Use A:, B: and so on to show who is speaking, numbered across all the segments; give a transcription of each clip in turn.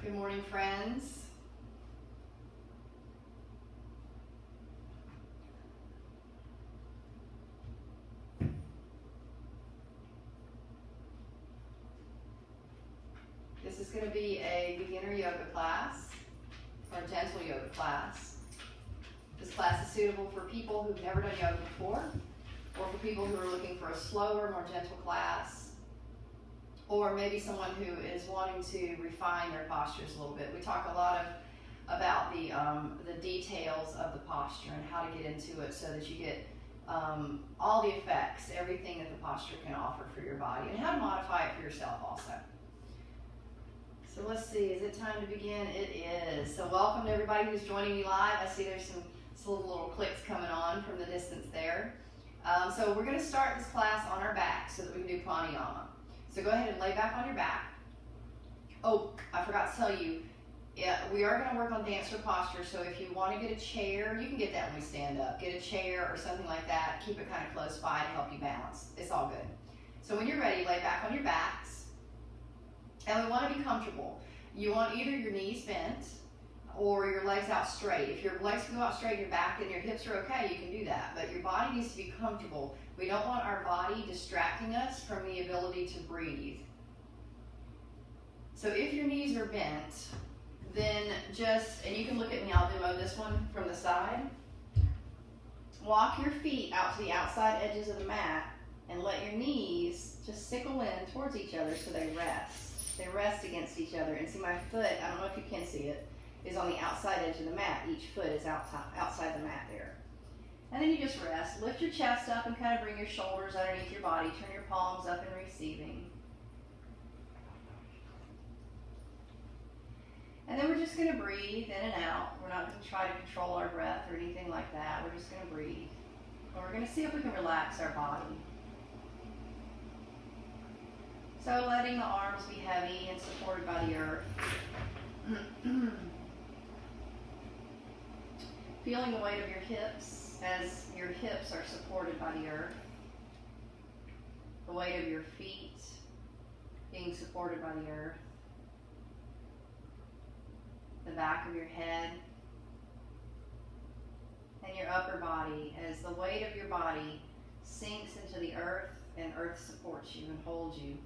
A: Good morning, friends. This is going to be a beginner yoga class, or a gentle yoga class. This class is suitable for people who've never done yoga before, or for people who are looking for a slower, more gentle class, or maybe someone who is wanting to refine their postures a little bit. We talk a lot about the details of the posture and how to get into it so that you get all the effects, everything that the posture can offer for your body, and how to modify it for yourself also. So let's see, is it time to begin? It is. So welcome to everybody who's joining me live. I see there's some little clicks coming on from the distance there. So we're going to start this class on our back so that we can do pranayama. So go ahead and lay back on your back. Oh, I forgot to tell you, we are going to work on dancer posture, so if you want to get a chair, you can get that when we stand up. Get a chair or something like that. Keep it kind of close by to help you balance. It's all good. So when you're ready, lay back on your backs. And we want to be comfortable. You want either your knees bent or your legs out straight. If your legs can go out straight, your back and your hips are okay, you can do that. But your body needs to be comfortable. We don't want our body distracting us from the ability to breathe. So if your knees are bent, then and you can look at me, I'll demo this one from the side. Walk your feet out to the outside edges of the mat and let your knees just sickle in towards each other so they rest. They rest against each other. And see, my foot, I don't know if you can see it, is on the outside edge of the mat. Each foot is outside the mat there. And then you just rest. Lift your chest up and kind of bring your shoulders underneath your body. Turn your palms up in receiving. And then we're just going to breathe in and out. We're not going to try to control our breath or anything like that. We're just going to breathe. And we're going to see if we can relax our body. So letting the arms be heavy and supported by the earth. Feeling the weight of your hips as your hips are supported by the earth. The weight of your feet being supported by the earth. The back of your head. And your upper body as the weight of your body sinks into the earth and earth supports you and holds you.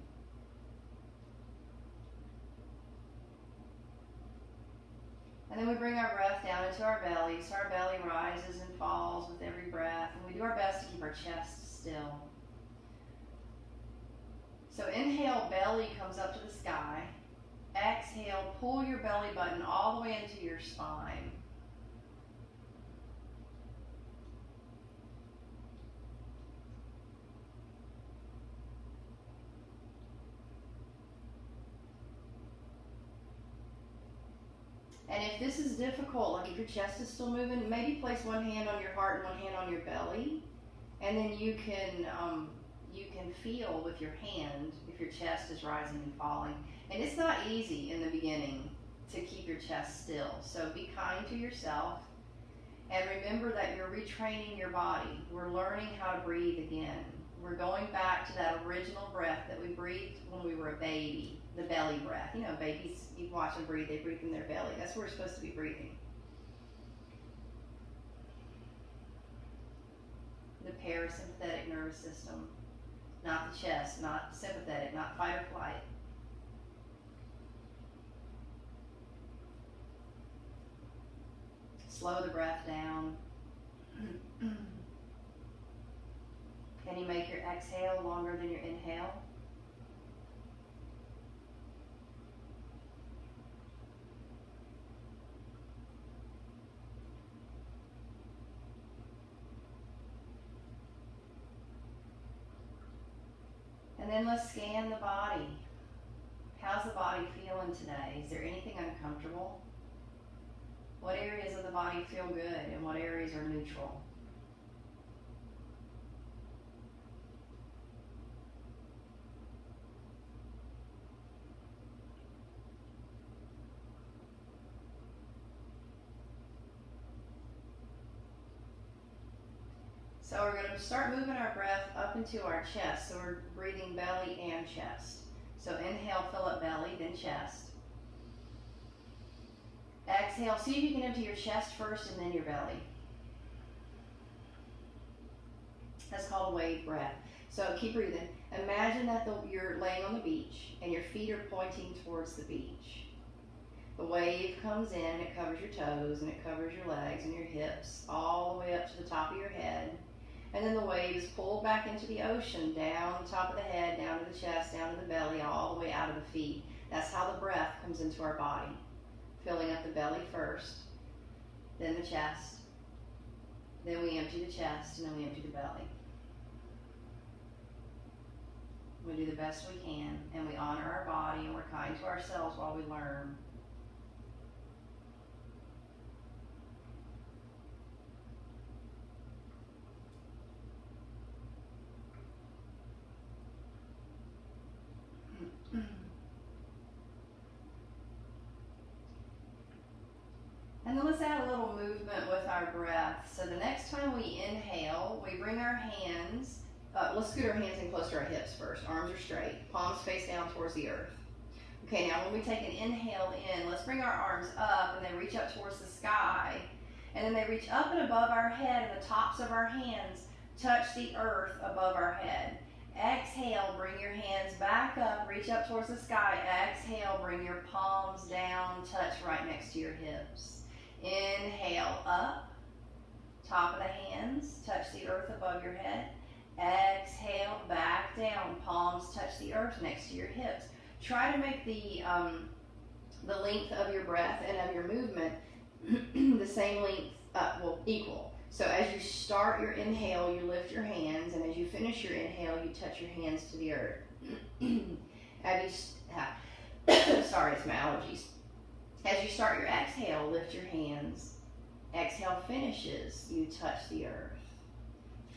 A: And then we bring our breath down into our belly, so our belly rises and falls with every breath, and we do our best to keep our chest still. So inhale, belly comes up to the sky. Exhale, pull your belly button all the way into your spine. And if this is difficult, like if your chest is still moving, maybe place one hand on your heart and one hand on your belly. And then you can feel with your hand if your chest is rising and falling. And it's not easy in the beginning to keep your chest still. So be kind to yourself. And remember that you're retraining your body. We're learning how to breathe again. We're going back to that original breath that we breathed when we were a baby. The belly breath. You know, babies, you watch them breathe, they breathe in their belly. That's where we're supposed to be breathing. The parasympathetic nervous system, not the chest, not sympathetic, not fight or flight. Slow the breath down. Can you make your exhale longer than your inhale? And then let's scan the body. How's the body feeling today? Is there anything uncomfortable? What areas of the body feel good and what areas are neutral? So we're going to start moving our breath up into our chest. So we're breathing belly and chest. So inhale, fill up belly, then chest. Exhale. See if you can empty your chest first and then your belly. That's called a wave breath. So keep breathing. Imagine that you're laying on the beach and your feet are pointing towards the beach. The wave comes in, it covers your toes and it covers your legs and your hips all the way up to the top of your head. And then the wave is pulled back into the ocean, down the top of the head, down to the chest, down to the belly, all the way out of the feet. That's how the breath comes into our body. Filling up the belly first, then the chest, then we empty the chest, and then we empty the belly. We do the best we can, and we honor our body, and we're kind to ourselves while we learn. And then let's add a little movement with our breath. So the next time we inhale, we bring our hands, let's scoot our hands in close to our hips first. Arms are straight, palms face down towards the earth. Okay, now when we take an inhale in, let's bring our arms up and they reach up towards the sky. And then they reach up and above our head and the tops of our hands touch the earth above our head. Exhale, bring your hands back up, reach up towards the sky. Exhale, bring your palms down, touch right next to your hips. Inhale up, top of the hands, touch the earth above your head. Exhale, back down, palms touch the earth next to your hips. Try to make the length of your breath and of your movement the same length, equal. So as you start your inhale, you lift your hands, and as you finish your inhale, you touch your hands to the earth. Sorry, it's my allergies. As you start your exhale, lift your hands. Exhale finishes, you touch the earth.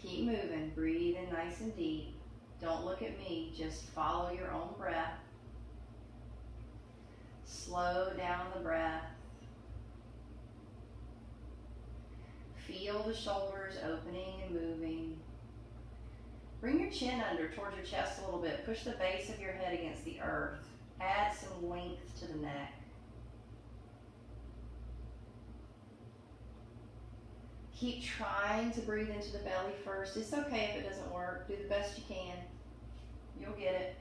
A: Keep moving, breathe in nice and deep. Don't look at me, just follow your own breath. Slow down the breath. Feel the shoulders opening and moving. Bring your chin under towards your chest a little bit. Push the base of your head against the earth. Add some length to the neck. Keep trying to breathe into the belly first. It's okay if it doesn't work. Do the best you can. You'll get it.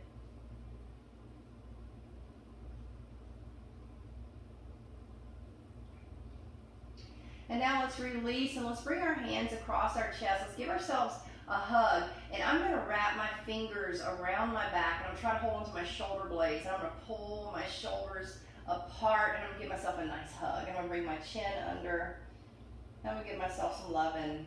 A: And now let's release and let's bring our hands across our chest. Let's give ourselves a hug. And I'm going to wrap my fingers around my back and I'm trying to hold onto my shoulder blades. And I'm going to pull my shoulders apart and I'm going to give myself a nice hug. I'm going to bring my chin under. I'm going to give myself some loving.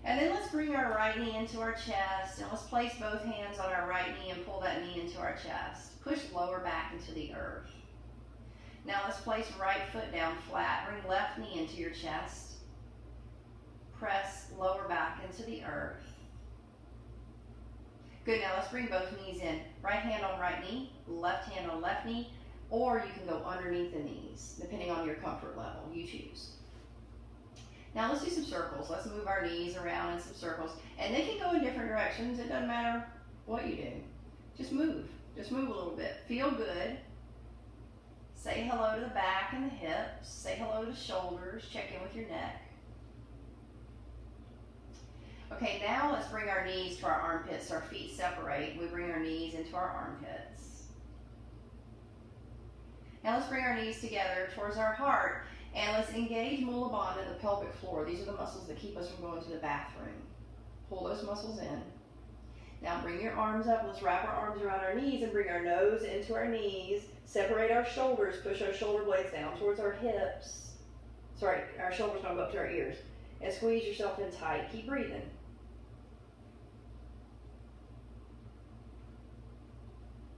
A: And then let's bring our right knee into our chest and let's place both hands on our right knee and pull that knee into our chest. Push lower back into the earth. Now let's place right foot down flat. Bring left knee into your chest. Press lower back into the earth. Good, now let's bring both knees in. Right hand on right knee, left hand on left knee. Or you can go underneath the knees, depending on your comfort level. You choose. Now let's do some circles. Let's move our knees around in some circles. And they can go in different directions. It doesn't matter what you do. Just move. Just move a little bit. Feel good. Say hello to the back and the hips. Say hello to the shoulders. Check in with your neck. Okay, now let's bring our knees to our armpits. Our feet separate. We bring our knees into our armpits. Now let's bring our knees together towards our heart and let's engage Mula Bandha, the pelvic floor. These are the muscles that keep us from going to the bathroom. Pull those muscles in. Now bring your arms up. Let's wrap our arms around our knees and bring our nose into our knees. Separate our shoulders. Push our shoulder blades down towards our hips. Sorry, our shoulders don't go up to our ears. And squeeze yourself in tight. Keep breathing.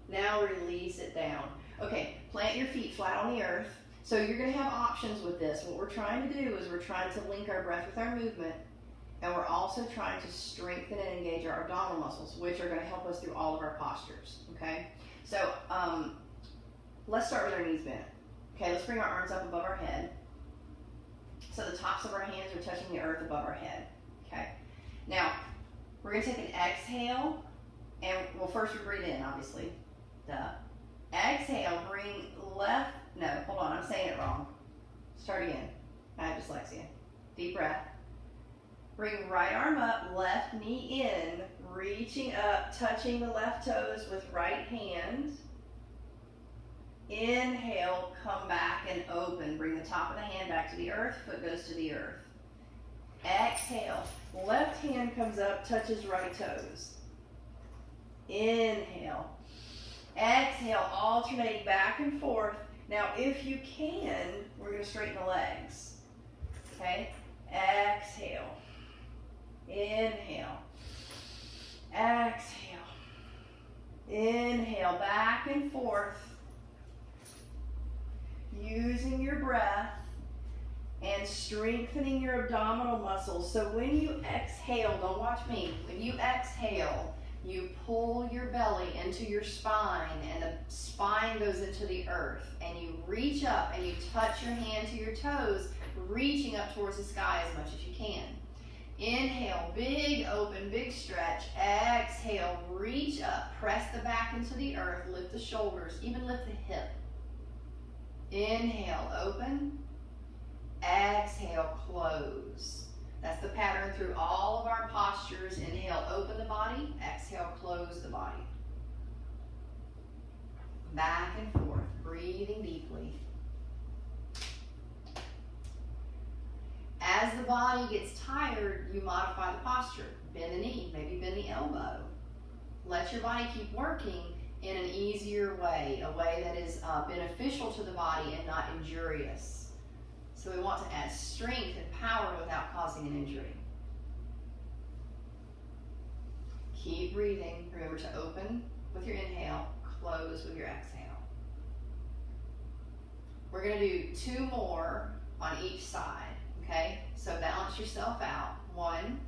A: Now release it down. Okay, plant your feet flat on the earth. So you're going to have options with this. What we're trying to do is we're trying to link our breath with our movement, and we're also trying to strengthen and engage our abdominal muscles, which are going to help us through all of our postures, okay? So let's start with our knees bent. Okay, let's bring our arms up above our head. So the tops of our hands are touching the earth above our head, okay? Now, we're going to take an exhale, and well, first we breathe in, obviously. Duh. Exhale, bring left, no, hold on, I'm saying it wrong. Start again. I have dyslexia. Deep breath. Bring right arm up, left knee in, reaching up, touching the left toes with right hand. Inhale, come back and open. Bring the top of the hand back to the earth, foot goes to the earth. Exhale, left hand comes up, touches right toes. Inhale. Exhale, alternating back and forth. Now, if you can, we're going to straighten the legs. Okay? Exhale. Inhale. Exhale. Inhale, back and forth. Using your breath and strengthening your abdominal muscles. So when you exhale, don't watch me. When you exhale, you pull your belly into your spine, and the spine goes into the earth, and you reach up and you touch your hand to your toes, reaching up towards the sky as much as you can. Inhale, big open, big stretch. Exhale, reach up, press the back into the earth, lift the shoulders, even lift the hip. Inhale, open. Exhale, close. That's the pattern through all of our postures. Inhale, open the body. Exhale, close the body. Back and forth, breathing deeply. As the body gets tired, you modify the posture. Bend the knee, maybe bend the elbow. Let your body keep working in an easier way, a way that is beneficial to the body and not injurious. So we want to add strength and power without causing an injury. Keep breathing. Remember to open with your inhale, close with your exhale. We're going to do 2 more on each side, okay? So balance yourself out. 1,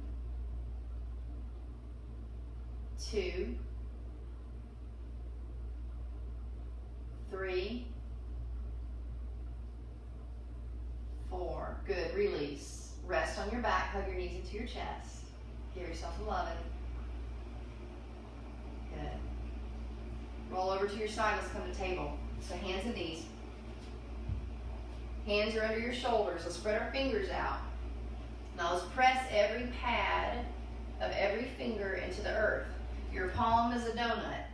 A: 2, 3, 4. Good. Release. Rest on your back. Hug your knees into your chest. Give yourself some loving. Good. Roll over to your side. Let's come to table. So hands and knees. Hands are under your shoulders. Let's spread our fingers out. Now let's press every pad of every finger into the earth. Your palm is a donut.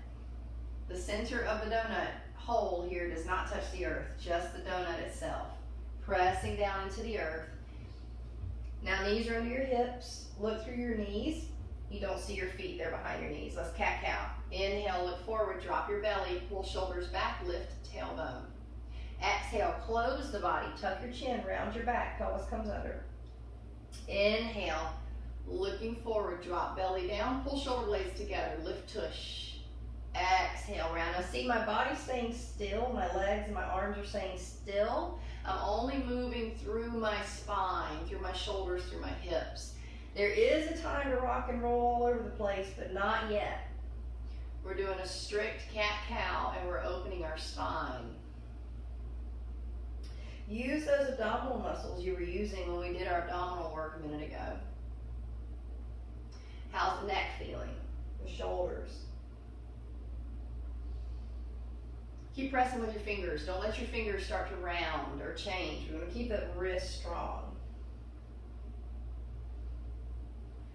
A: The center of the donut hole here does not touch the earth, just the donut itself. Pressing down into the earth. Now knees are under your hips. Look through your knees. You don't see your feet, they're behind your knees. Let's cat-cow. Inhale, look forward, drop your belly, pull shoulders back, lift tailbone. Exhale, close the body, tuck your chin, round your back, pelvis comes under. Inhale, looking forward, drop belly down, pull shoulder blades together, lift tush. Exhale, round. Now see my body staying still, my legs and my arms are staying still. I'm only moving through my spine, through my shoulders, through my hips. There is a time to rock and roll all over the place, but not yet. We're doing a strict cat-cow and we're opening our spine. Use those abdominal muscles you were using when we did our abdominal work a minute ago. How's the neck feeling? The shoulders. Keep pressing with your fingers. Don't let your fingers start to round or change. We're going to keep that wrist strong.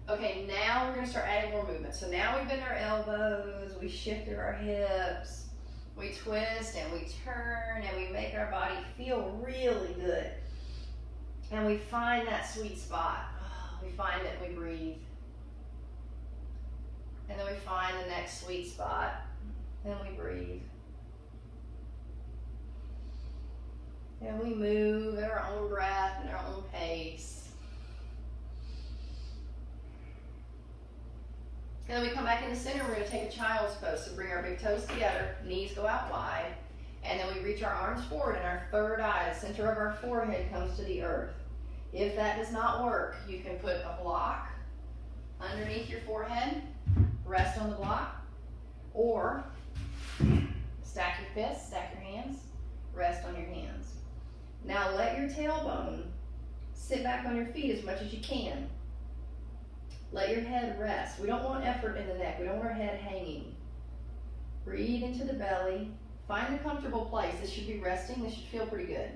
A: Okay, now we're going to start adding more movement. So now we bend our elbows, we shifted our hips, we twist and we turn and we make our body feel really good. And we find that sweet spot. We find it and we breathe. And then we find the next sweet spot and we breathe. And we move at our own breath and our own pace. And then we come back in the center, we're going to take a child's pose. So bring our big toes together, knees go out wide, and then we reach our arms forward and our third eye, the center of our forehead, comes to the earth. If that does not work, you can put a block underneath your forehead, rest on the block, or stack your fists, stack your hands, rest on your hands. Now let your tailbone sit back on your feet as much as you can. Let your head rest. We don't want effort in the neck. We don't want our head hanging. Breathe into the belly. Find a comfortable place. This should be resting. This should feel pretty good.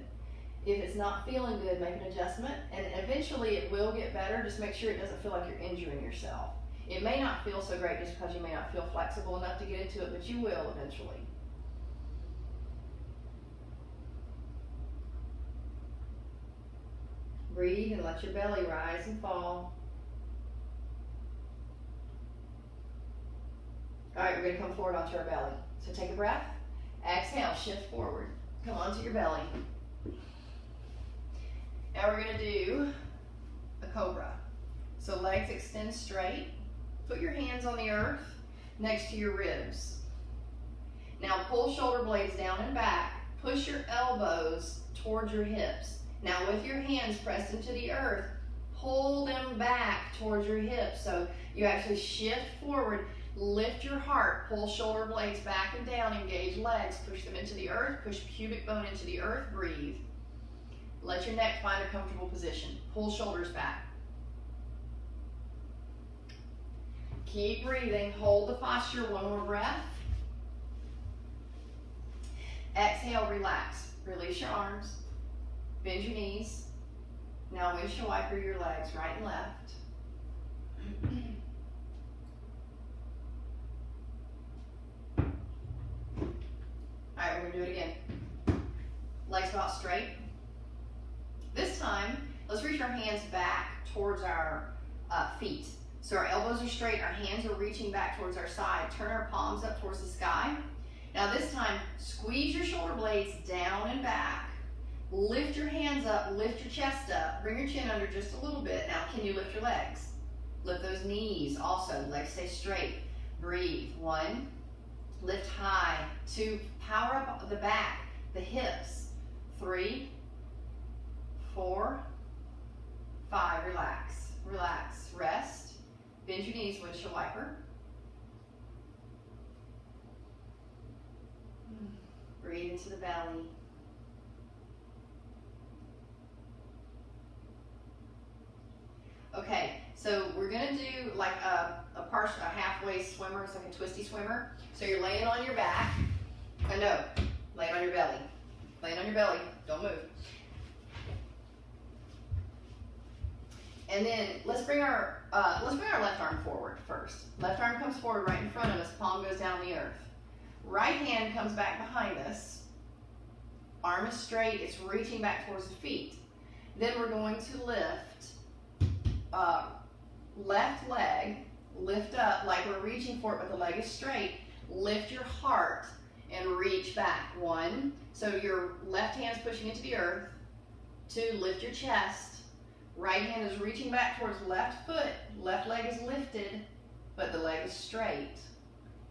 A: If it's not feeling good, make an adjustment, and eventually it will get better. Just make sure it doesn't feel like you're injuring yourself. It may not feel so great just because you may not feel flexible enough to get into it, but you will eventually. Breathe and let your belly rise and fall. All right, we're going to come forward onto our belly. So take a breath. Exhale, shift forward. Come onto your belly. Now we're going to do a cobra. So legs extend straight. Put your hands on the earth next to your ribs. Now pull shoulder blades down and back. Push your elbows towards your hips. Now with your hands pressed into the earth, pull them back towards your hips. So you actually shift forward, lift your heart, pull shoulder blades back and down, engage legs, push them into the earth, push pubic bone into the earth, breathe. Let your neck find a comfortable position. Pull shoulders back. Keep breathing, hold the posture, one more breath. Exhale, relax. Release your arms. Bend your knees. Now windshield wiper your legs right and left. Alright, we're going to do it again. Legs out straight. This time, let's reach our hands back towards our feet. So our elbows are straight, our hands are reaching back towards our side. Turn our palms up towards the sky. Now this time, squeeze your shoulder blades down and back. Lift your hands up, lift your chest up. Bring your chin under just a little bit. Now, can you lift your legs? Lift those knees also. Legs stay straight. Breathe. 1. Lift high. 2. Power up the back, the hips. 3. 4. 5. Relax. Relax. Rest. Bend your knees, windshield wiper. Breathe into the belly. Okay, so we're gonna do like a halfway swimmer. It's like a twisty swimmer. So you're laying on your back. Laying on your belly. Laying on your belly. Don't move. And then let's bring our left arm forward first. Left arm comes forward right in front of us. Palm goes down the earth. Right hand comes back behind us. Arm is straight. It's reaching back towards the feet. Then we're going to lift. Left leg, lift up like we're reaching for it, but the leg is straight. Lift your heart and reach back. 1, so your left hand's pushing into the earth. 2, lift your chest. Right hand is reaching back towards left foot. Left leg is lifted, but the leg is straight.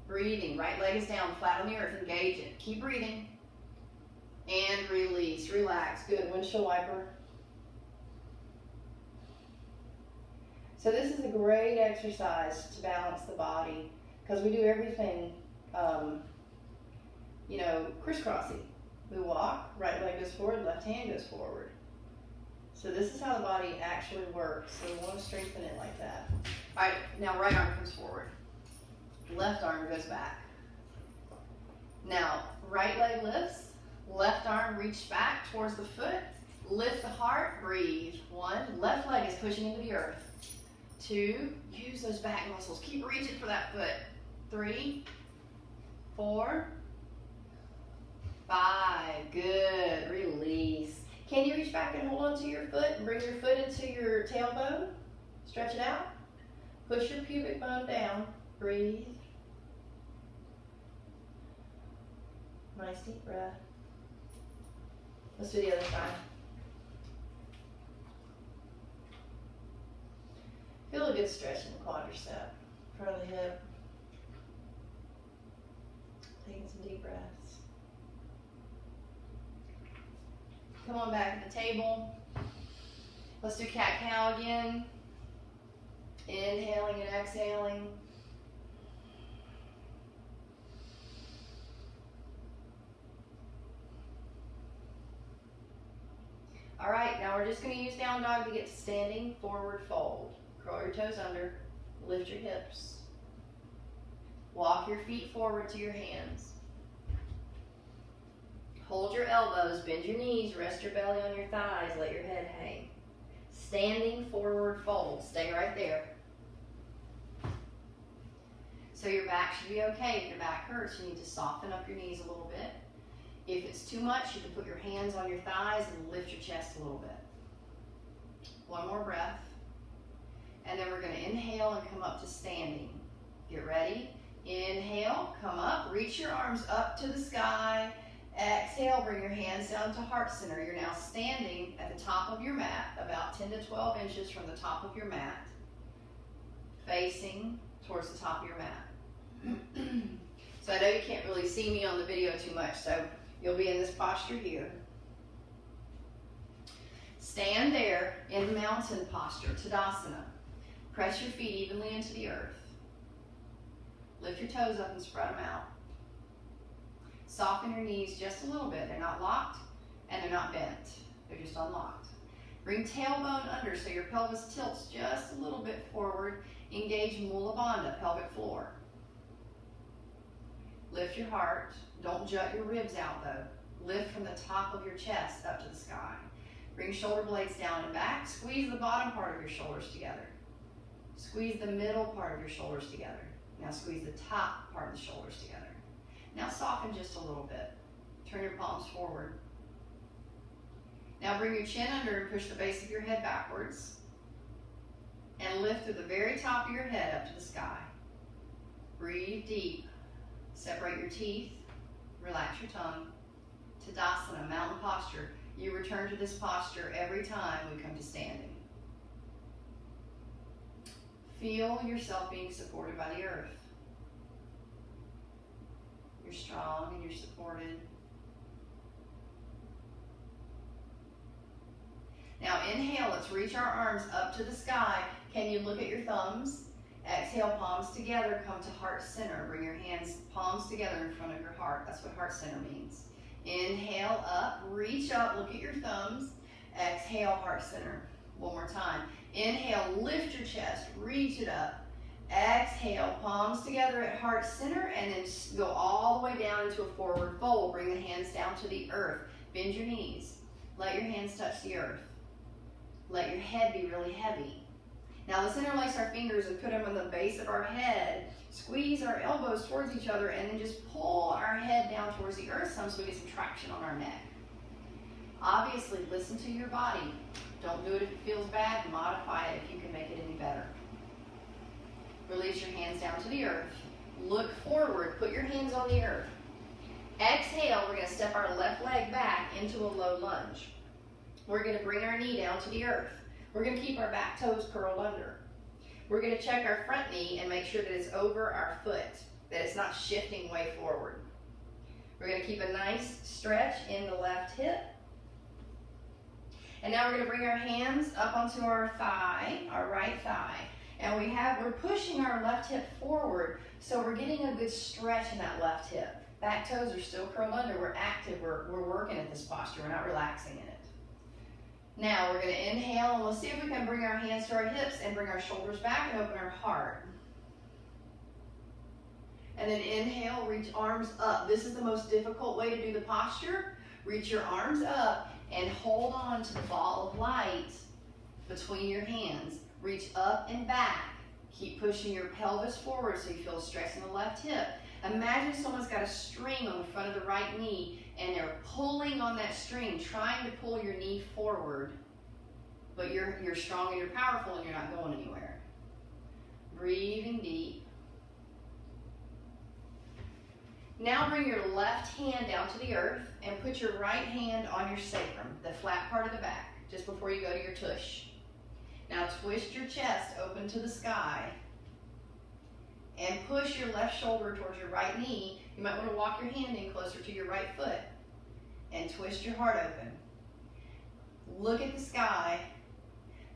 A: Breathing, right leg is down, flat on the earth, engage it. Keep breathing. And release, relax. Good, windshield wiper. So this is a great exercise to balance the body because we do everything, crisscrossing. We walk, right leg goes forward, left hand goes forward. So this is how the body actually works. So we want to strengthen it like that. All right, now right arm comes forward. Left arm goes back. Now, right leg lifts, left arm reach back towards the foot, lift the heart, breathe. 1, left leg is pushing into the earth. 2, use those back muscles. Keep reaching for that foot. 3, 4, 5. Good. Release. Can you reach back and hold onto your foot and bring your foot into your tailbone? Stretch it out. Push your pubic bone down. Breathe. Nice deep breath. Let's do the other side. Feel a good stretch in the quadricep, front of the hip. Taking some deep breaths. Come on back to the table. Let's do cat-cow again. Inhaling and exhaling. All right, now we're just going to use down dog to get to standing forward fold. Curl your toes under, lift your hips. Walk your feet forward to your hands. Hold your elbows, bend your knees, rest your belly on your thighs, let your head hang. Standing forward fold, stay right there. So your back should be okay. If your back hurts, you need to soften up your knees a little bit. If it's too much, you can put your hands on your thighs and lift your chest a little bit. One more breath. And then we're going to inhale and come up to standing. Get ready. Inhale, come up, reach your arms up to the sky. Exhale, bring your hands down to heart center. You're now standing at the top of your mat, about 10 to 12 inches from the top of your mat, facing towards the top of your mat. So I know you can't really see me on the video too much, so you'll be in this posture here. Stand there in mountain posture, Tadasana. Press your feet evenly into the earth. Lift your toes up and spread them out. Soften your knees just a little bit. They're not locked and they're not bent. They're just unlocked. Bring tailbone under so your pelvis tilts just a little bit forward. Engage Mula Bandha, pelvic floor. Lift your heart. Don't jut your ribs out though. Lift from the top of your chest up to the sky. Bring shoulder blades down and back. Squeeze the bottom part of your shoulders together. Squeeze the middle part of your shoulders together. Now squeeze the top part of the shoulders together. Now soften just a little bit. Turn your palms forward. Now bring your chin under and push the base of your head backwards. And lift through the very top of your head up to the sky. Breathe deep. Separate your teeth. Relax your tongue. Tadasana, mountain posture. You return to this posture every time we come to standing. Feel yourself being supported by the earth. You're strong and you're supported. Now inhale, let's reach our arms up to the sky. Can you look at your thumbs? Exhale, palms together, come to heart center. Bring your hands, palms together in front of your heart. That's what heart center means. Inhale up, reach up, look at your thumbs. Exhale, heart center. One more time. Inhale, lift your chest, reach it up. Exhale, palms together at heart center, and then go all the way down into a forward fold. Bring the hands down to the earth. Bend your knees. Let your hands touch the earth. Let your head be really heavy. Now let's interlace our fingers and put them on the base of our head. Squeeze our elbows towards each other, and then just pull our head down towards the earth some so we get some traction on our neck. Obviously, listen to your body. Don't do it if it feels bad. Modify it if you can make it any better. Release your hands down to the earth. Look forward. Put your hands on the earth. Exhale, we're going to step our left leg back into a low lunge. We're going to bring our knee down to the earth. We're going to keep our back toes curled under. We're going to check our front knee and make sure that it's over our foot, that it's not shifting way forward. We're going to keep a nice stretch in the left hip. And now we're going to bring our hands up onto our thigh, our right thigh. And we're pushing our left hip forward, so we're getting a good stretch in that left hip. Back toes are still curled under. We're active. We're working at this posture. We're not relaxing in it. Now we're going to inhale, and we'll see if we can bring our hands to our hips and bring our shoulders back and open our heart. And then inhale, reach arms up. This is the most difficult way to do the posture. Reach your arms up and hold on to the ball of light between your hands. Reach up and back. Keep pushing your pelvis forward so you feel stress in the left hip. Imagine someone's got a string on the front of the right knee and they're pulling on that string, trying to pull your knee forward, but you're strong and you're powerful and you're not going anywhere. Breathing deep. Now bring your left hand down to the earth and put your right hand on your sacrum, the flat part of the back, just before you go to your tush. Now twist your chest open to the sky and push your left shoulder towards your right knee. You might want to walk your hand in closer to your right foot and twist your heart open. Look at the sky.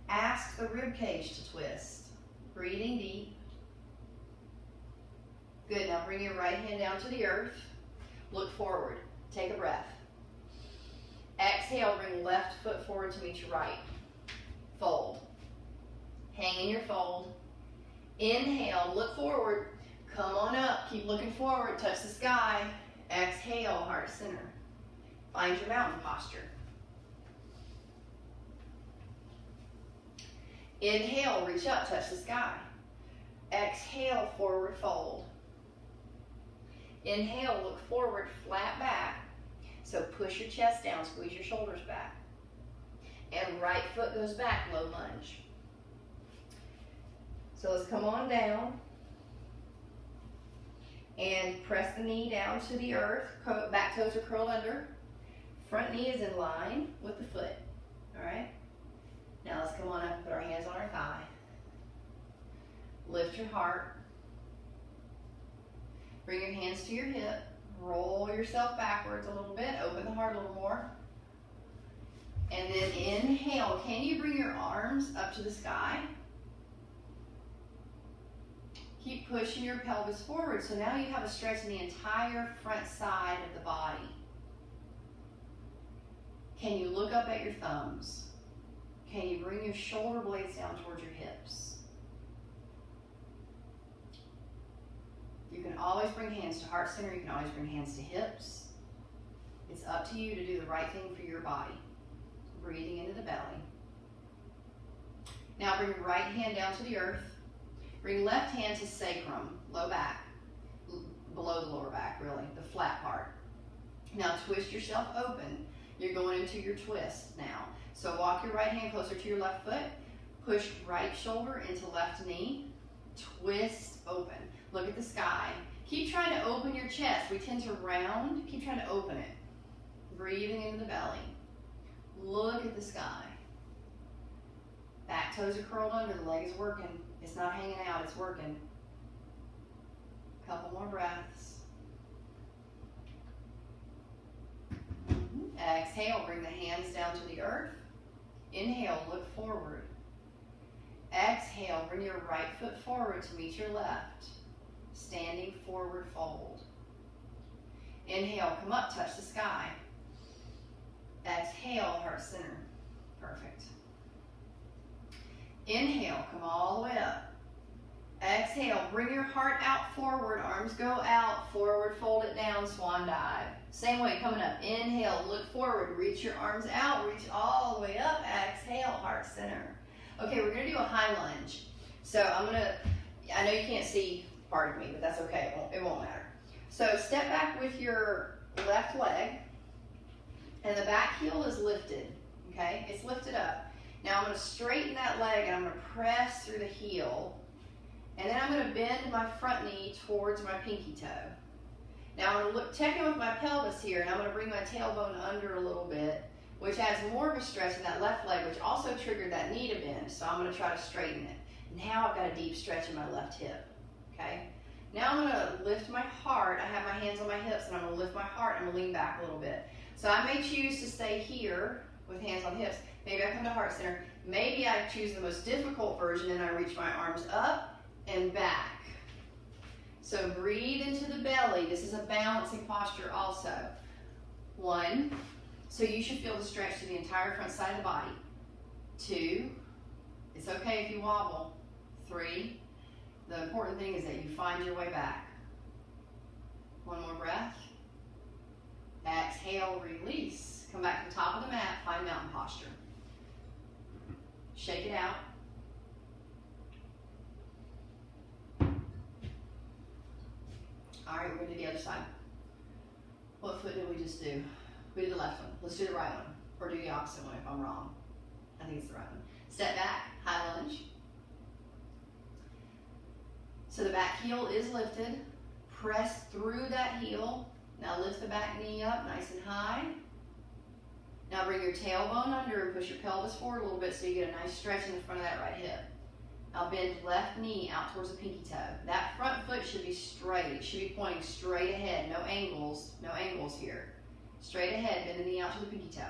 A: Ask the rib cage to twist. Breathing deep. Good. Now bring your right hand down to the earth. Look forward. Take a breath. Exhale. Bring left foot forward to meet your right. Fold. Hang in your fold. Inhale, look forward. Come on up, keep looking forward, touch the sky. Exhale, heart center. Find your mountain posture. Inhale, reach up, touch the sky. Exhale, forward fold. Inhale, look forward, flat back. So push your chest down, squeeze your shoulders back. And right foot goes back, low lunge. So let's come on down. And press the knee down to the earth. Back toes are curled under. Front knee is in line with the foot. All right? Now let's come on up and put our hands on our thigh. Lift your heart. Bring your hands to your hip. Roll yourself backwards a little bit. Open the heart a little more. And then inhale. Can you bring your arms up to the sky? Keep pushing your pelvis forward. So now you have a stretch in the entire front side of the body. Can you look up at your thumbs? Can you bring your shoulder blades down towards your hips? You can always bring hands to heart center. You can always bring hands to hips. It's up to you to do the right thing for your body. Breathing into the belly. Now bring your right hand down to the earth. Bring left hand to sacrum, low back, below the lower back really, the flat part. Now twist yourself open. You're going into your twist now. So walk your right hand closer to your left foot. Push right shoulder into left knee. Twist open. Look at the sky. Keep trying to open your chest. We tend to round. Keep trying to open it. Breathing into the belly. Look at the sky. Back toes are curled under. The leg is working. It's not hanging out. It's working. Couple more breaths. Exhale, bring the hands down to the earth. Inhale, look forward. Exhale, bring your right foot forward to meet your left. Standing forward fold. Inhale, come up, touch the sky. Exhale, heart center. Perfect. Inhale, come all the way up. Exhale, bring your heart out forward, arms go out, forward, fold it down, swan dive. Same way, coming up. Inhale, look forward, reach your arms out, reach all the way up. Exhale, heart center. Okay, we're gonna do a high lunge. So I know you can't see part of me, but that's okay, it won't matter. So step back with your left leg, and the back heel is lifted, okay? It's lifted up. Now I'm gonna straighten that leg, and I'm gonna press through the heel, and then I'm gonna bend my front knee towards my pinky toe. Now I'm gonna check in with my pelvis here, and I'm gonna bring my tailbone under a little bit, which adds more of a stretch in that left leg, which also triggered that knee to bend, so I'm gonna try to straighten it. Now I've got a deep stretch in my left hip, okay? Now I'm gonna lift my heart. I have my hands on my hips, and I'm gonna lift my heart, and I'm gonna lean back a little bit. So I may choose to stay here with hands on hips. Maybe I come to heart center. Maybe I choose the most difficult version, and I reach my arms up and back. So breathe into the belly. This is a balancing posture also. 1, so you should feel the stretch to the entire front side of the body. 2, it's okay if you wobble. 3, the important thing is that you find your way back. 1 more breath. Exhale, release. Come back to the top of the mat, find mountain posture. Shake it out. All right, we're going to do the other side. What foot did we just do? We did the left one. Let's do the right one. Or do the opposite one if I'm wrong. I think it's the right one. Step back, high lunge. So the back heel is lifted. Press through that heel. Now lift the back knee up nice and high. Now bring your tailbone under and push your pelvis forward a little bit so you get a nice stretch in the front of that right hip. Now bend left knee out towards the pinky toe. That front foot should be straight. It should be pointing straight ahead. No angles here. Straight ahead, bend the knee out to the pinky toe.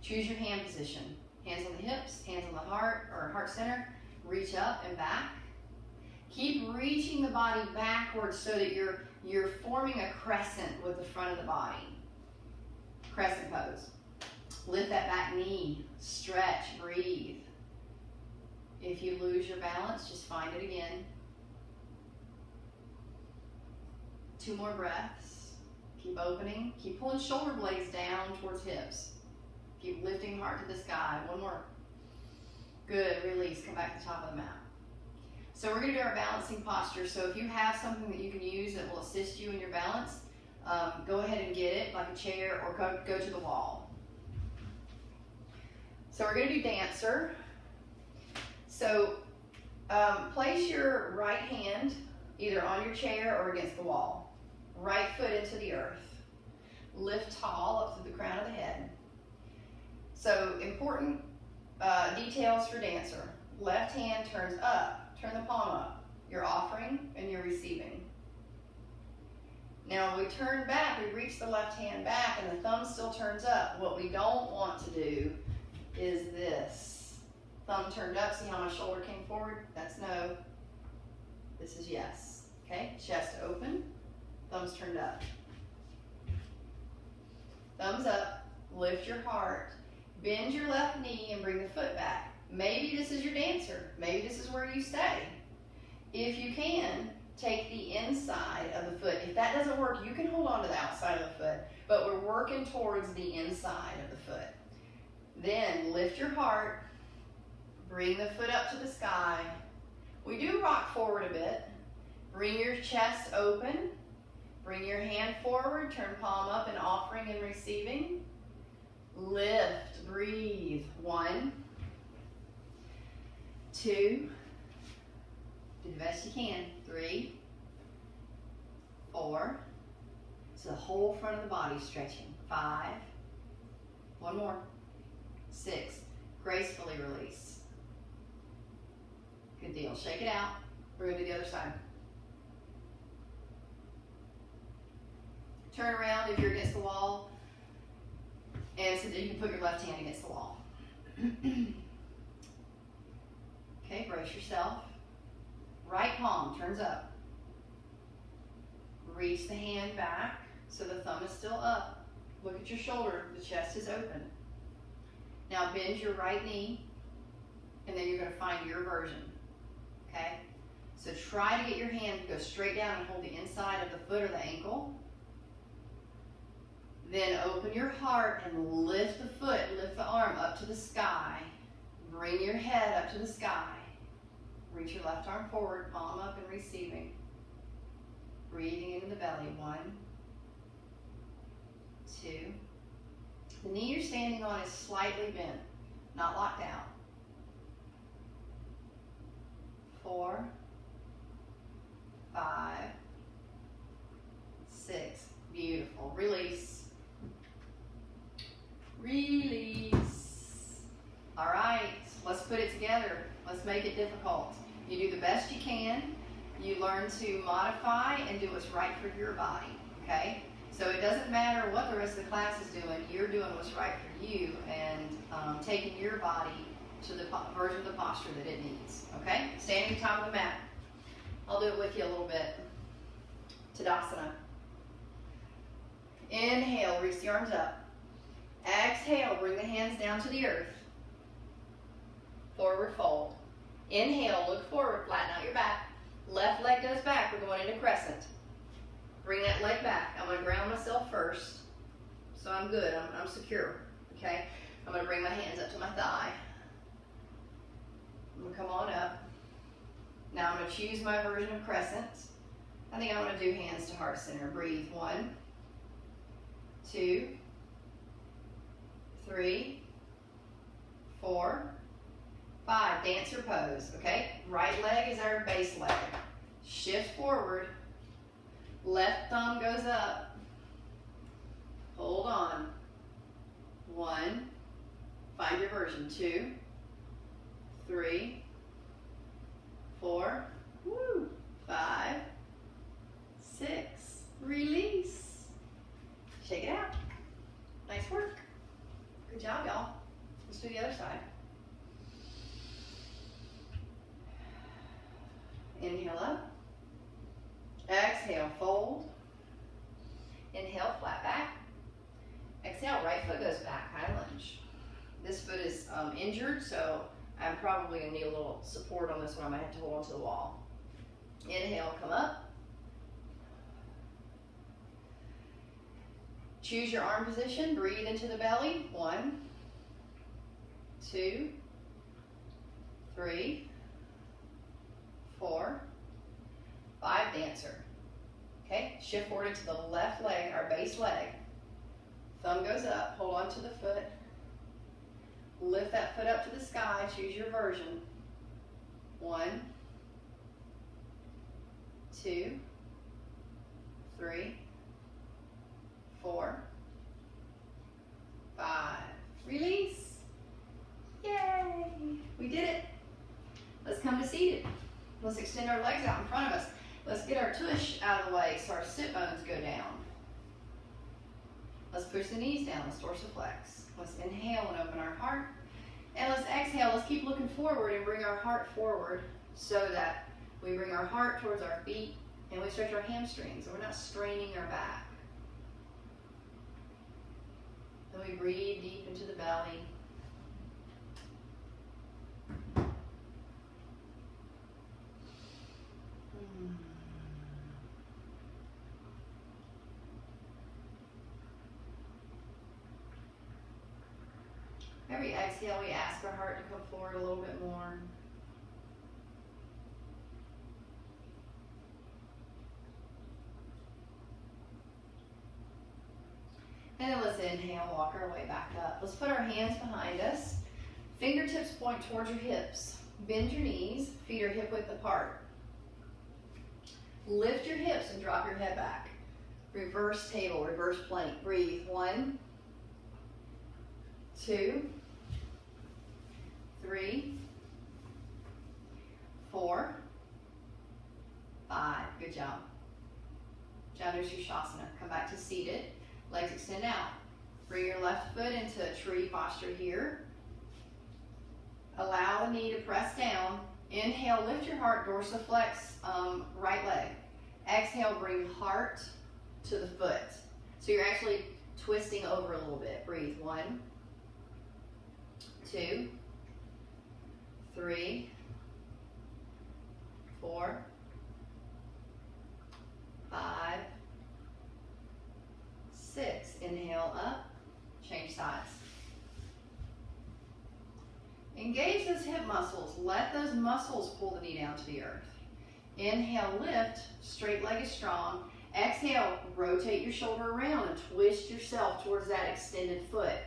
A: Choose your hand position. Hands on the hips, hands on the heart or heart center. Reach up and back. Keep reaching the body backwards so that you're forming a crescent with the front of the body. Crescent pose. Lift that back knee. Stretch, breathe. If you lose your balance, just find it again. 2 more breaths. Keep opening. Keep pulling shoulder blades down towards hips. Keep lifting heart to the sky. One more. Good. Release. Come back to the top of the mat. So we're going to do our balancing posture. So if you have something that you can use that will assist you in your balance, go ahead and get it, like a chair, or go to the wall. So we're going to do dancer. So place your right hand either on your chair or against the wall. Right foot into the earth. Lift tall up to the crown of the head. So important details for dancer. Left hand turns up. Turn the palm up. You're offering and you're receiving. Now when we turn back, we reach the left hand back and the thumb still turns up. What we don't want to do is this. Thumb turned up, see how my shoulder came forward? That's no. This is yes. Okay, chest open, thumbs turned up. Thumbs up, lift your heart, bend your left knee and bring the foot back. Maybe this is your dancer. Maybe this is where you stay. If you can, take the inside of the foot. If that doesn't work, you can hold on to the outside of the foot, but we're working towards the inside of the foot. Then lift your heart, bring the foot up to the sky. We do rock forward a bit. Bring your chest open. Bring your hand forward, turn palm up in offering and receiving. Lift, breathe. 1, 2, do the best you can. 3, 4, so the whole front of the body stretching. 5, one more. 6, gracefully release. Good deal. Shake it out. We're going to do the other side. Turn around if you're against the wall, and so that you can put your left hand against the wall. Okay, brace yourself. Right palm turns up. Reach the hand back so the thumb is still up. Look at your shoulder, the chest is open. Now bend your right knee, and then you're going to find your version. Okay? So try to get your hand to go straight down and hold the inside of the foot or the ankle. Then open your heart and lift the foot, lift the arm up to the sky. Bring your head up to the sky. Reach your left arm forward, palm up and receiving. Breathing into the belly. 1, 2. The knee you're standing on is slightly bent, not locked out. 4, 5, 6. Beautiful. Release. Release. All right, let's put it together. Let's make it difficult. You do the best you can. You learn to modify and do what's right for your body, okay? So it doesn't matter what the rest of the class is doing. You're doing what's right for you and taking your body to the version of the posture that it needs, okay? Standing top of the mat. I'll do it with you a little bit. Tadasana. Inhale, reach the arms up. Exhale, bring the hands down to the earth. Forward fold. Inhale, look forward, flatten out your back. Left leg goes back, we're going into crescent. Bring that leg back. I'm going to ground myself first, so I'm good, I'm secure, okay? I'm going to bring my hands up to my thigh. I'm going to come on up. Now I'm going to choose my version of crescent. I think I want to do hands to heart center. Breathe. 1, 2, 3, 4, 5. Dancer pose, okay? Right leg is our base leg. Shift forward. Left thumb goes up. Hold on. 1. Find your version. 2, 3, 4, 5, 6. Release. Shake it out. Nice work. Good job, y'all. Let's do the other side. Inhale up. Exhale, fold. Inhale, flat back. Exhale, right foot goes back, high lunge. This foot is injured, so I'm probably going to need a little support on this one. I might have to hold onto the wall. Inhale, come up. Choose your arm position, breathe into the belly. 1, 2, 3, 4, 5, dancer. Okay, shift forward into the left leg, our base leg. Thumb goes up, hold on to the foot. Lift that foot up to the sky, choose your version. 1, 2, 3, 4, 5. Release. Yay! We did it. Let's come to seated. Let's extend our legs out in front of us. Let's get our tush out of the way so our sit bones go down. Let's push the knees down. Let's dorsiflex. Let's inhale and open our heart. And let's exhale. Let's keep looking forward and bring our heart forward so that we bring our heart towards our feet and we stretch our hamstrings and we're not straining our back. Then we breathe deep into the belly. Every exhale, we ask our heart to come forward a little bit more. And then let's inhale, walk our way back up. Let's put our hands behind us. Fingertips point towards your hips. Bend your knees, feet are hip width apart. Lift your hips and drop your head back. Reverse table, reverse plank. Breathe. 1, 2, 3, 4, 5. Good job. Janushirshasana. Come back to seated. Legs extend out. Bring your left foot into a tree posture here. Allow the knee to press down. Inhale, lift your heart, dorsiflex right leg. Exhale, bring heart to the foot. So you're actually twisting over a little bit. Breathe. 1, 2, 3, 4, 5, 6. Inhale up, change sides. Engage those hip muscles. Let those muscles pull the knee down to the earth. Inhale, lift, straight leg is strong. Exhale, rotate your shoulder around and twist yourself towards that extended foot.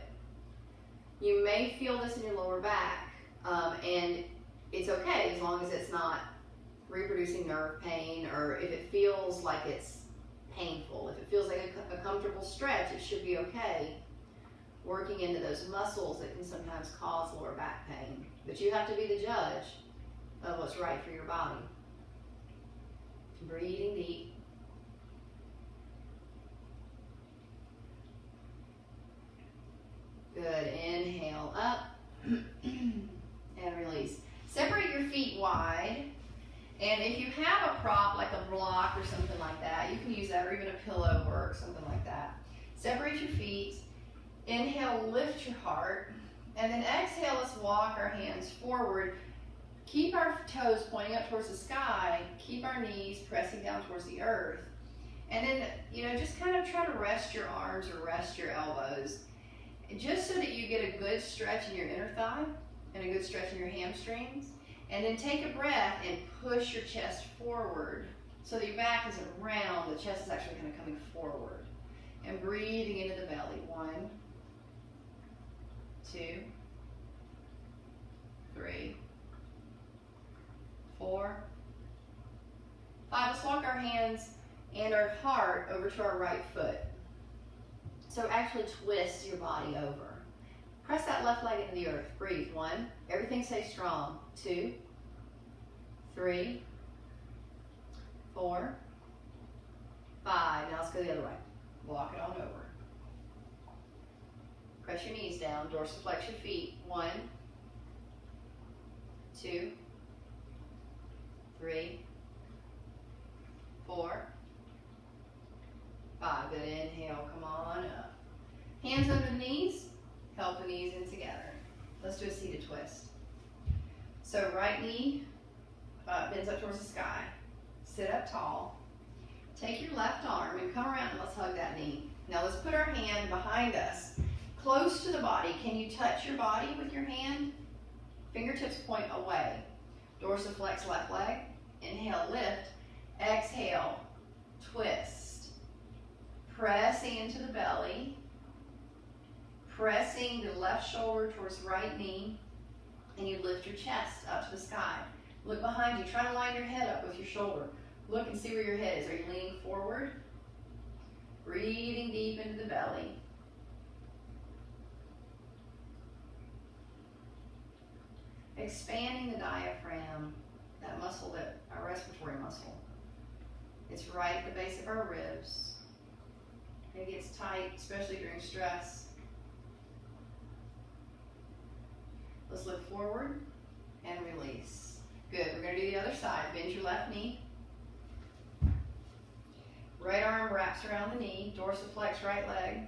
A: You may feel this in your lower back, and it's okay as long as it's not reproducing nerve pain, or if it feels like it's painful. If it feels like a comfortable stretch, it should be okay. Working into those muscles that can sometimes cause lower back pain. But you have to be the judge of what's right for your body. Breathing deep. Good. Inhale up and release. Separate your feet wide. And if you have a prop like a block or something like that, you can use that, or even a pillow work, something like that. Separate your feet. Inhale, lift your heart. And then exhale, let's walk our hands forward. Keep our toes pointing up towards the sky. Keep our knees pressing down towards the earth. And then, just kind of try to rest your arms or rest your elbows. Just so that you get a good stretch in your inner thigh and a good stretch in your hamstrings. And then take a breath and push your chest forward so that your back isn't round, the chest is actually kind of coming forward. And breathing into the belly. 1, 2, 3, 4, 5. Let's walk our hands and our heart over to our right foot. So actually twist your body over. Press that left leg into the earth. Breathe. 1. Everything stays strong. 2, 3, 4, 5. Now let's go the other way. Walk it on over. Press your knees down. Dorsiflex your feet. 1, 2, 3, 4, 5. Good. Inhale. Come on up. Hands under the knees. Help the knees in together. Let's do a seated twist. So right knee bends up towards the sky. Sit up tall. Take your left arm and come around and let's hug that knee. Now let's put our hand behind us, close to the body. Can you touch your body with your hand? Fingertips point away. Dorsiflex left leg. Inhale, lift. Exhale, twist. Pressing into the belly. Pressing the left shoulder towards the right knee. And you lift your chest up to the sky. Look behind you. Try to line your head up with your shoulder. Look and see where your head is. Are you leaning forward? Breathing deep into the belly. Expanding the diaphragm, that muscle, that our respiratory muscle. It's right at the base of our ribs. It gets tight, especially during stress. Let's look forward and release. Good. We're going to do the other side. Bend your left knee. Right arm wraps around the knee. Dorsiflex right leg.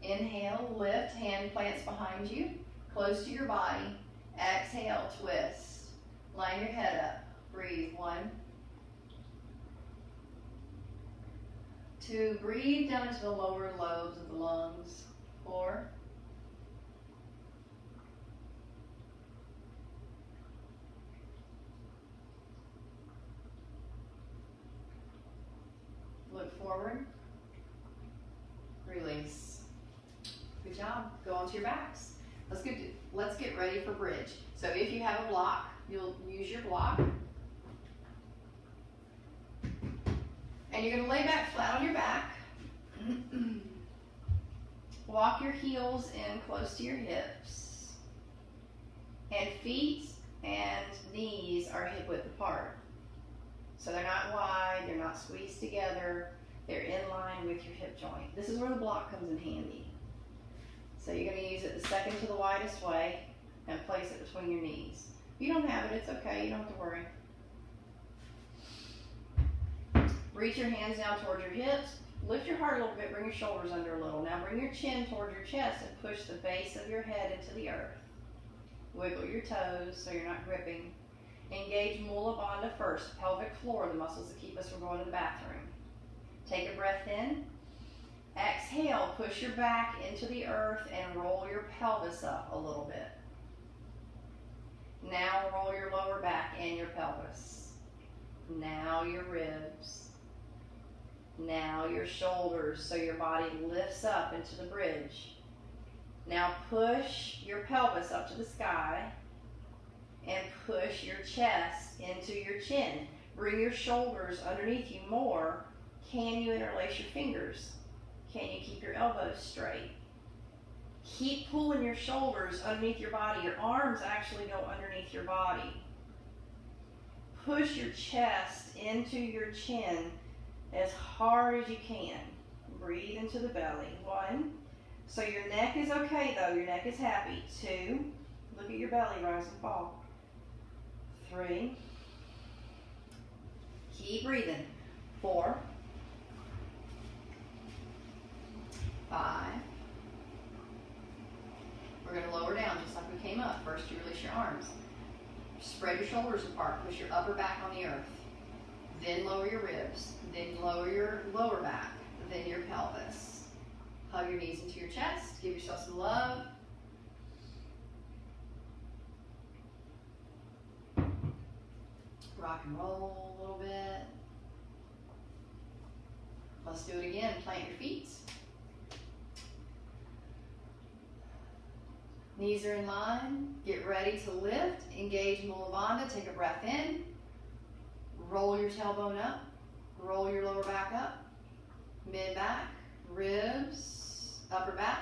A: Inhale, lift. Hand plants behind you. Close to your body. Exhale, twist. Line your head up. Breathe. 1, 2. Breathe down into the lower lobes of the lungs. 4. Look forward. Release. Good job. Go onto your backs. Let's get ready for bridge. So if you have a block, you'll use your block. And you're going to lay back flat on your back. Walk your heels in close to your hips. And feet and knees are hip width apart. So they're not wide, they're not squeezed together, they're in line with your hip joint. This is where the block comes in handy. So you're going to use it the second to the widest way and place it between your knees. If you don't have it, it's okay, you don't have to worry. Reach your hands down toward your hips, lift your heart a little bit, bring your shoulders under a little. Now bring your chin toward your chest and push the base of your head into the earth. Wiggle your toes so you're not gripping. Engage Mula Bandha first, pelvic floor, the muscles that keep us from going to the bathroom. Take a breath in. Exhale, push your back into the earth and roll your pelvis up a little bit. Now roll your lower back and your pelvis. Now your ribs. Now your shoulders, so your body lifts up into the bridge. Now push your pelvis up to the sky. And push your chest into your chin. Bring your shoulders underneath you more. Can you interlace your fingers? Can you keep your elbows straight? Keep pulling your shoulders underneath your body. Your arms actually go underneath your body. Push your chest into your chin as hard as you can. Breathe into the belly. 1. So your neck is okay though. Your neck is happy. 2. Look at your belly rise and fall. 3. Keep breathing. 4. 5. We're going to lower down just like we came up. First you release your arms. Spread your shoulders apart. Push your upper back on the earth. Then lower your ribs. Then lower your lower back. Then your pelvis. Hug your knees into your chest. Give yourself some love. Rock and roll a little bit. Let's do it again. Plant your feet. Knees are in line. Get ready to lift. Engage Mula Bandha. Take a breath in. Roll your tailbone up. Roll your lower back up. Mid back. Ribs. Upper back.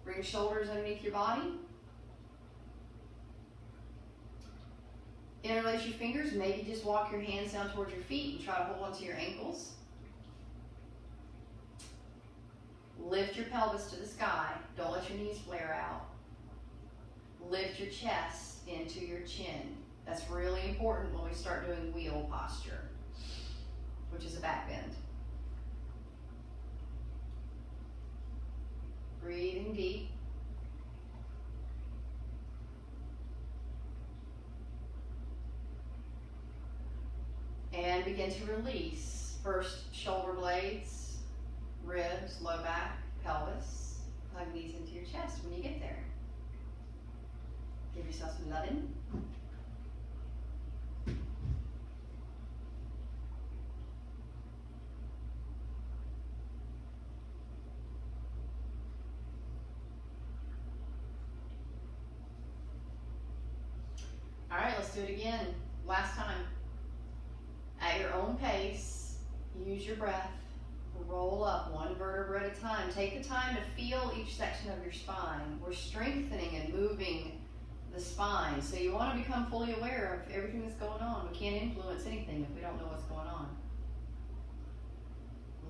A: Bring your shoulders underneath your body. Interlace your fingers. Maybe just walk your hands down towards your feet and try to hold onto your ankles. Lift your pelvis to the sky. Don't let your knees flare out. Lift your chest into your chin. That's really important when we start doing wheel posture, which is a back bend. Breathing deep. And begin to release. First shoulder blades, ribs, low back, pelvis. Hug these into your chest when you get there. Give yourself some loving. All right, let's do it again. Last time. At your own pace, use your breath. Roll up one vertebra at a time. Take the time to feel each section of your spine. We're strengthening and moving the spine. So you want to become fully aware of everything that's going on. We can't influence anything if we don't know what's going on.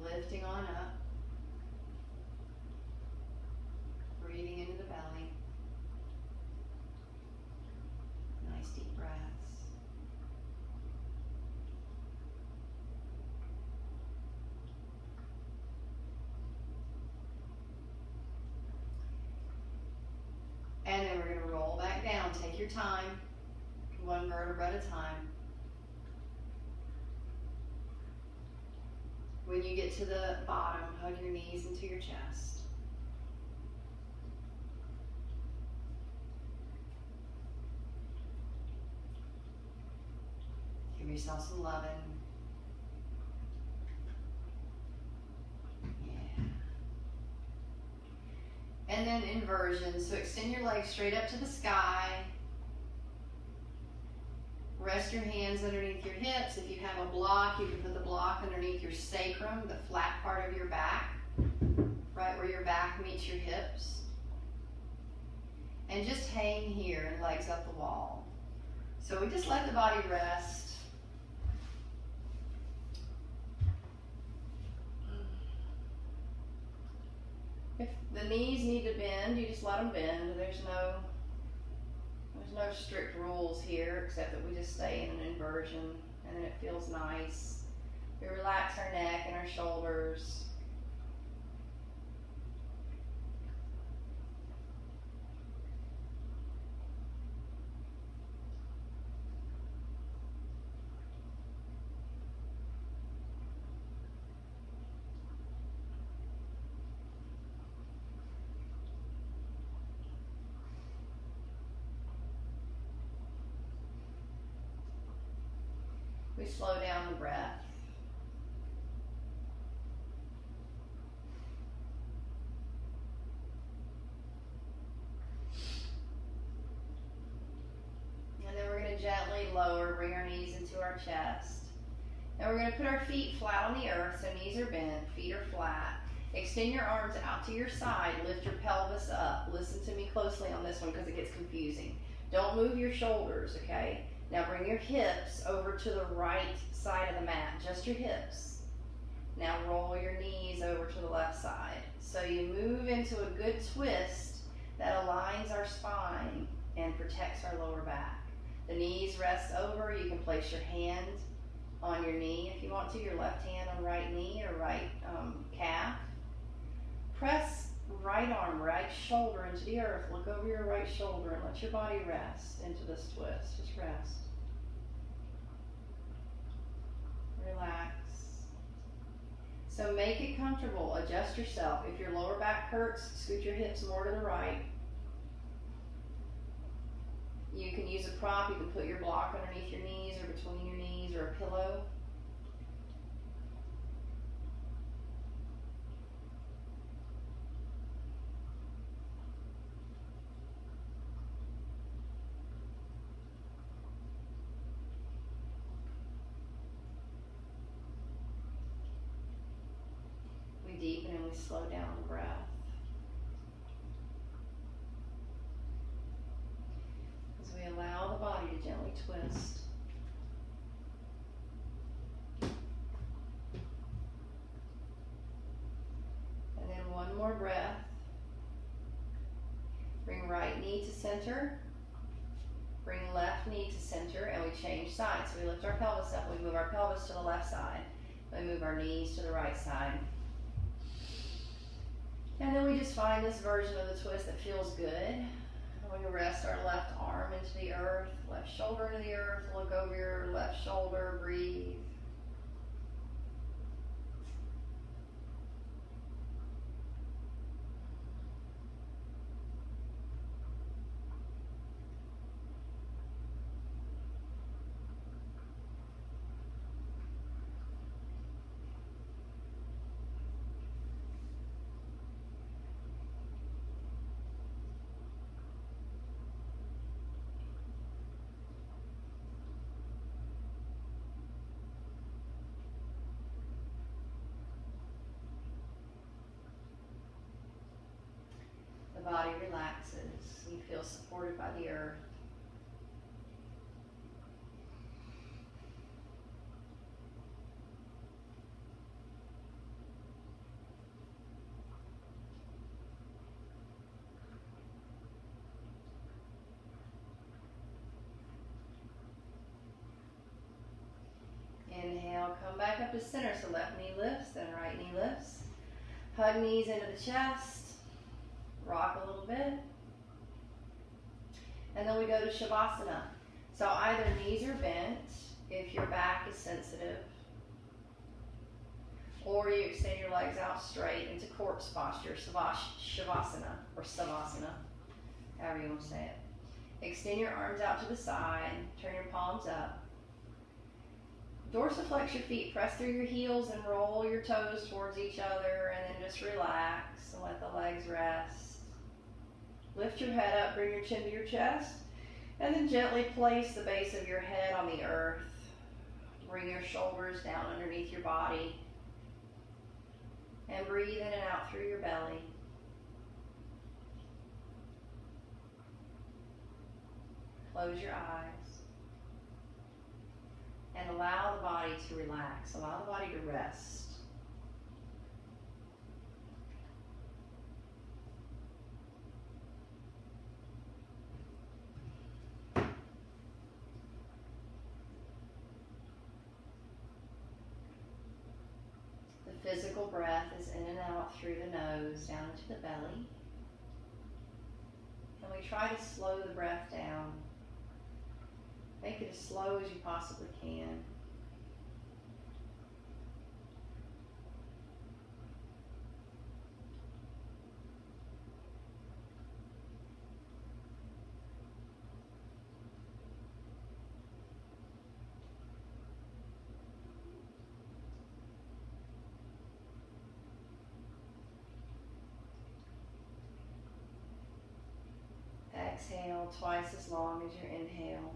A: Lifting on up. Breathing into the belly. Nice deep breaths. And then we're going to roll back down. Take your time, one vertebra at a time. When you get to the bottom, hug your knees into your chest. Give yourself some loving. And then inversion. So extend your legs straight up to the sky. Rest your hands underneath your hips. If you have a block, you can put the block underneath your sacrum, the flat part of your back, right where your back meets your hips. And just hang here and legs up the wall. So we just let the body rest. If the knees need to bend, you just let them bend. There's no strict rules here, except that we just stay in an inversion, and then it feels nice. We relax our neck and our shoulders. We slow down the breath. And then we're going to gently lower, bring our knees into our chest. Now we're going to put our feet flat on the earth, so knees are bent, feet are flat. Extend your arms out to your side, lift your pelvis up. Listen to me closely on this one because it gets confusing. Don't move your shoulders, okay? Now bring your hips over to the right side of the mat, just your hips. Now roll your knees over to the left side. So you move into a good twist that aligns our spine and protects our lower back. The knees rest over. You can place your hand on your knee if you want to, your left hand on right knee or right calf. Press right arm, right shoulder into the earth. Look over your right shoulder and let your body rest into this twist. Just rest. Relax. So make it comfortable. Adjust yourself. If your lower back hurts, scoot your hips more to the right. You can use a prop. You can put your block underneath your knees or between your knees or a pillow. Deepen and we slow down the breath. As we allow the body to gently twist. And then one more breath. Bring right knee to center. Bring left knee to center, and we change sides. So we lift our pelvis up, we move our pelvis to the left side. We move our knees to the right side. And then we just find this version of the twist that feels good. And we rest our left arm into the earth, left shoulder into the earth, look over your left shoulder, breathe. body relaxes. You feel supported by the earth. Inhale, come back up to center. So left knee lifts, then right knee lifts. Hug knees into the chest. Rock a little bit. And then we go to Shavasana. So either knees are bent if your back is sensitive, or you extend your legs out straight into corpse posture, Shavasana or Savasana, however you want to say it. Extend your arms out to the side, turn your palms up. Dorsiflex your feet, press through your heels and roll your toes towards each other, and then just relax and let the legs rest. Lift your head up, bring your chin to your chest, and then gently place the base of your head on the earth. Bring your shoulders down underneath your body, and breathe in and out through your belly. Close your eyes. And allow the body to relax. Allow the body to rest. The physical breath is in and out through the nose, down into the belly. And we try to slow the breath down. Make it as slow as you possibly can. Exhale twice as long as your inhale.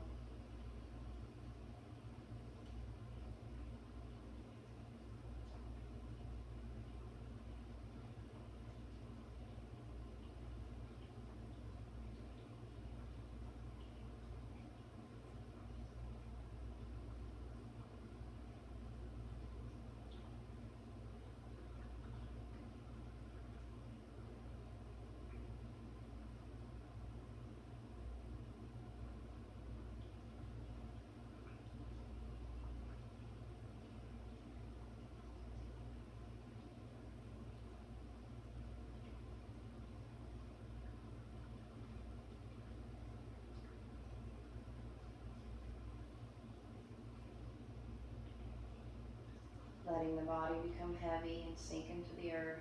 A: Letting the body become heavy and sink into the earth.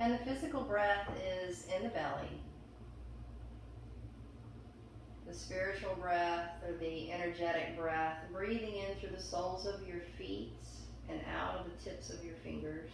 A: And the physical breath is in the belly. The spiritual breath, or the energetic breath, breathing in through the soles of your feet and out of the tips of your fingers.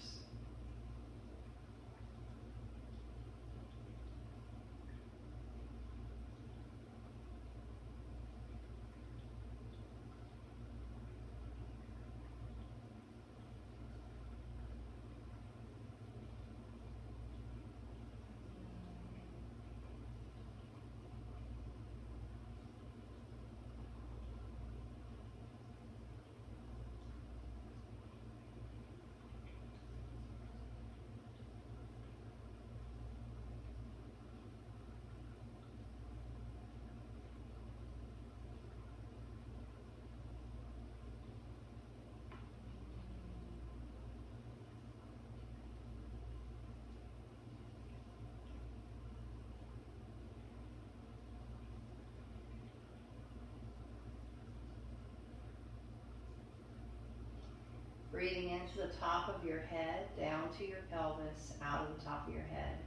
A: Breathing into the top of your head, down to your pelvis, out of the top of your head.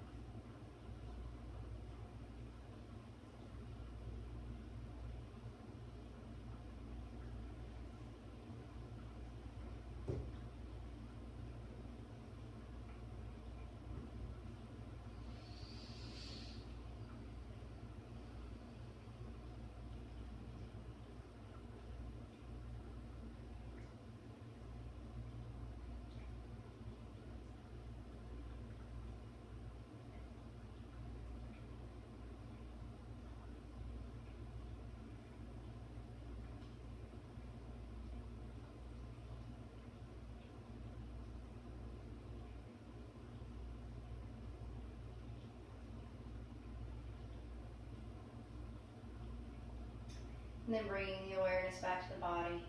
A: And then bringing the awareness back to the body.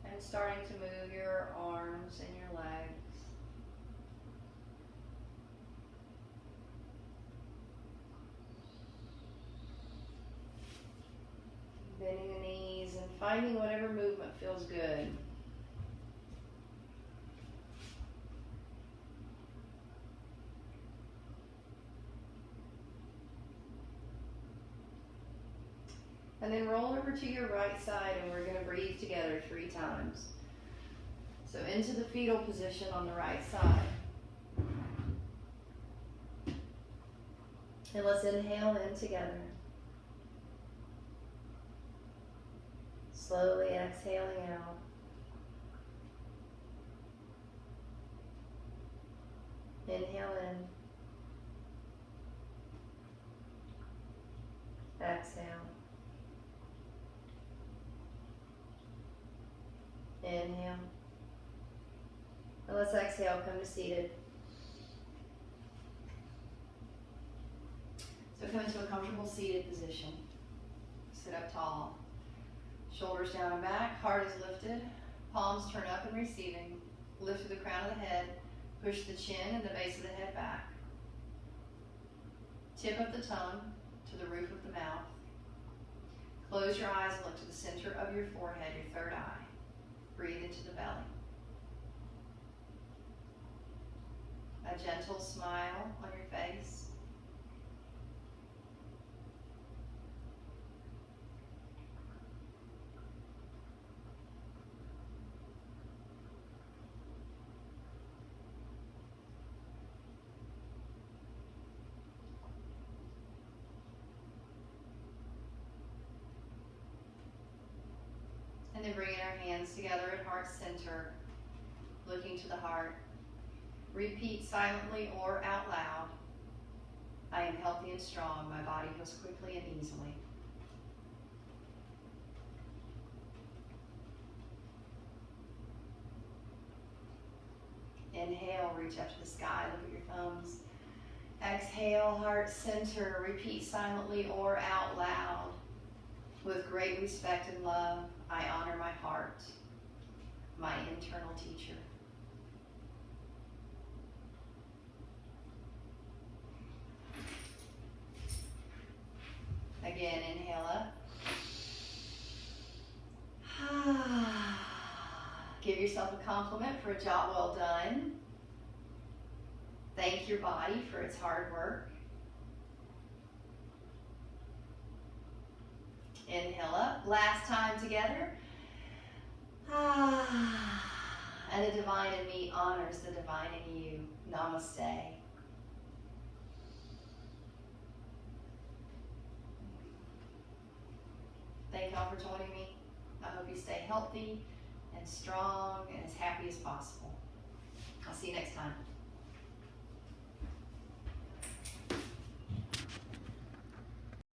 A: And starting to move your arms and your legs. Bending the knees and finding whatever movement feels good. And then roll over to your right side, and we're going to breathe together 3 times. So into the fetal position on the right side. And let's inhale in together. Slowly exhaling out. Inhale in. Exhale. Inhale. And let's exhale, come to seated. So come into a comfortable seated position. Sit up tall. Shoulders down and back, heart is lifted. Palms turn up and receiving. Lift to the crown of the head. Push the chin and the base of the head back. Tip of the tongue to the roof of the mouth. Close your eyes and look to the center of your forehead, your third eye. Breathe into the belly. A gentle smile on your face. And then bringing our hands together at heart center, looking to the heart. Repeat silently or out loud. I am healthy and strong. My body heals quickly and easily. Inhale, reach up to the sky, look at your thumbs. Exhale, heart center. Repeat silently or out loud. With great respect and love, I honor my heart, my internal teacher. Again, inhale up. Give yourself a compliment for a job well done. Thank your body for its hard work. Inhale up. Last time together. And the divine in me honors the divine in you. Namaste. Thank y'all for joining me. I hope you stay healthy and strong and as happy as possible. I'll see you next time.